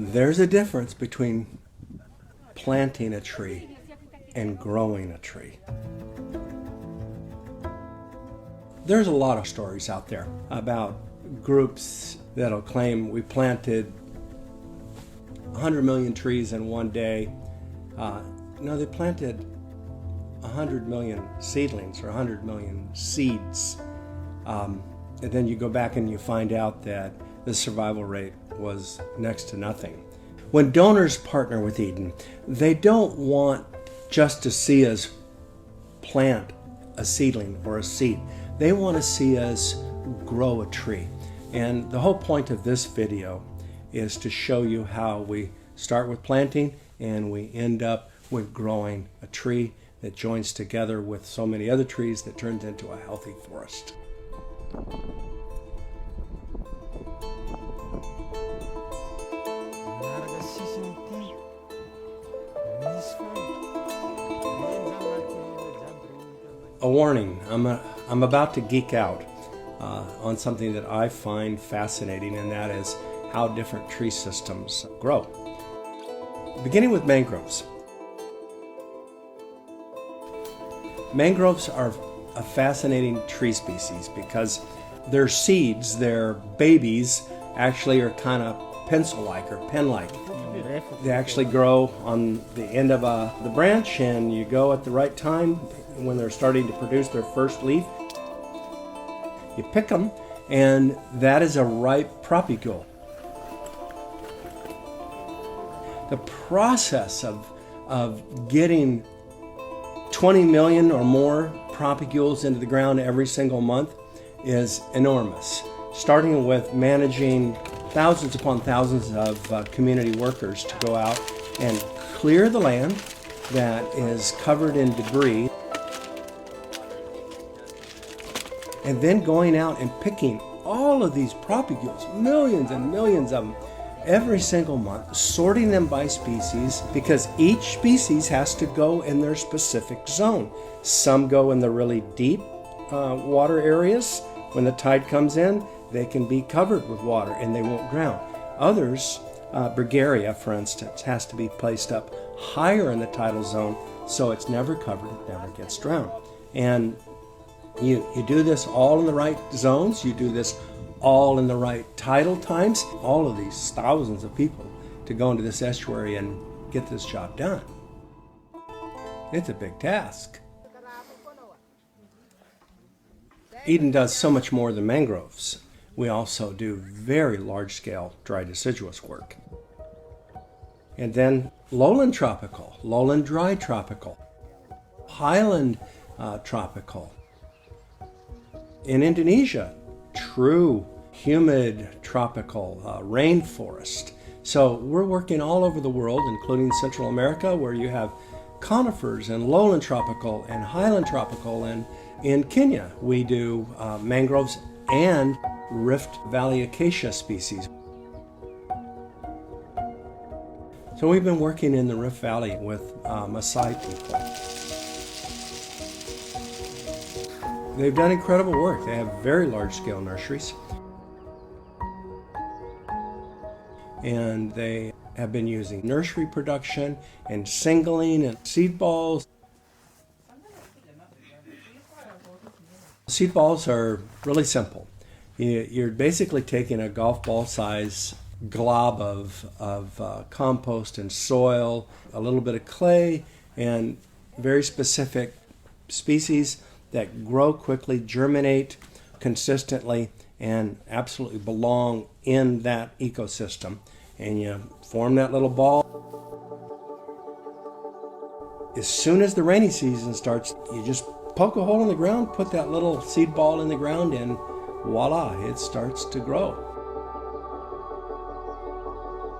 There's a difference between planting a tree and growing a tree. There's a lot of stories out there about groups that'll claim we planted 100 million trees in one day. No, they planted 100 million seedlings or 100 million seeds. And then you go back and you find out that the survival rate was next to nothing. When donors partner with Eden, they don't want just to see us plant a seedling or a seed. They want to see us grow a tree. And the whole point of this video is to show you how we start with planting and we end up with growing a tree that joins together with so many other trees that turns into a healthy forest. A warning, I'm about to geek out on something that I find fascinating, and that is how different tree systems grow. Beginning with mangroves. Mangroves are a fascinating tree species because their seeds, their babies, actually are kind of pencil-like or pen-like. They actually grow on the end of the branch, and you go at the right time when they're starting to produce their first leaf. You pick them, and that is a ripe propagule. The process of getting 20 million or more propagules into the ground every single month is enormous, starting with managing thousands upon thousands of community workers to go out and clear the land that is covered in debris, and then going out and picking all of these propagules, millions and millions of them, every single month, sorting them by species, because each species has to go in their specific zone. Some go in the really deep water areas. When the tide comes in, they can be covered with water and they won't drown. Others, Bergaria, for instance, has to be placed up higher in the tidal zone so it's never covered, it never gets drowned. And you do this all in the right zones, you do this all in the right tidal times, all of these thousands of people to go into this estuary and get this job done. It's a big task. Eden does so much more than mangroves. We also do very large-scale dry deciduous work. And then lowland tropical, lowland dry tropical, highland tropical. In Indonesia, true humid tropical rainforest. So we're working all over the world, including Central America, where you have conifers and lowland tropical and highland tropical. And in Kenya, we do mangroves and Rift Valley acacia species. So we've been working in the Rift Valley with Maasai people. They've done incredible work. They have very large-scale nurseries. And they have been using nursery production and singling and seed balls. Seed balls are really simple. You're basically taking a golf ball size glob of compost and soil, a little bit of clay, and very specific species that grow quickly, germinate consistently, and absolutely belong in that ecosystem. And you form that little ball. As soon as the rainy season starts, you just poke a hole in the ground, put that little seed ball in the ground, and voila, it starts to grow.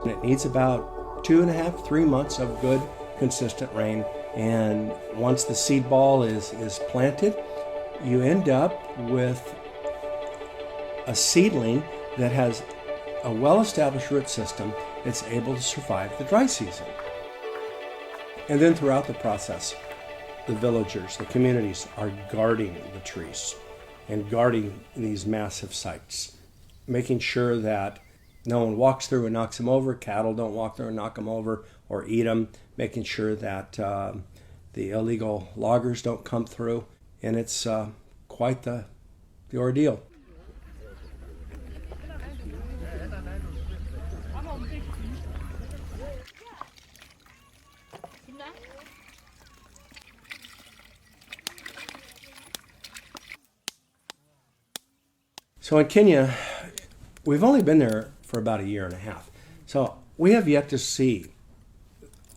And it needs about 2.5, 3 months of good, consistent rain. And once the seed ball is planted, you end up with a seedling that has a well-established root system that's able to survive the dry season. And then throughout the process, the villagers, the communities are guarding the trees and guarding these massive sites, making sure that no one walks through and knocks them over. Cattle don't walk through and knock them over or eat them, making sure that the illegal loggers don't come through. And it's quite the ordeal. So in Kenya, we've only been there for about 1.5 years. So we have yet to see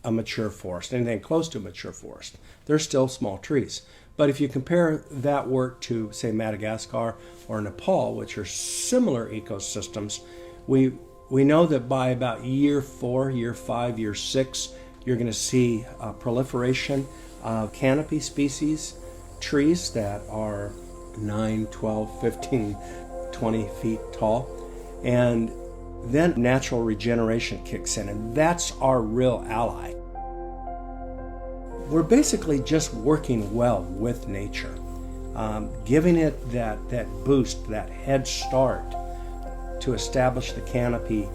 a mature forest, anything close to a mature forest. They're still small trees. But if you compare that work to, say, Madagascar or Nepal, which are similar ecosystems, we know that by about year 4, year 5, year 6, you're going to see a proliferation of canopy species, trees that are 9, 12, 15, 20 feet tall. And then natural regeneration kicks in, and that's our real ally. We're basically just working well with nature, giving it that boost, that head start to establish the canopy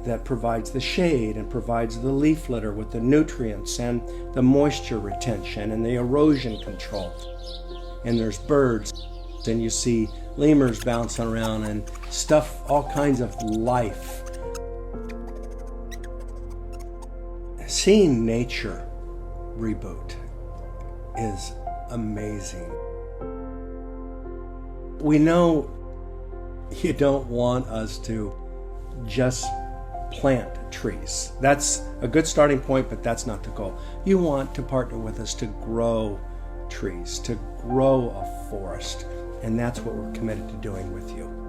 that provides the shade and provides the leaf litter with the nutrients and the moisture retention and the erosion control. And there's birds, and you see lemurs bouncing around and stuff, all kinds of life. Seeing nature reboot is amazing. We know you don't want us to just plant trees. That's a good starting point, but that's not the goal. You want to partner with us to grow trees, to grow a forest, and that's what we're committed to doing with you.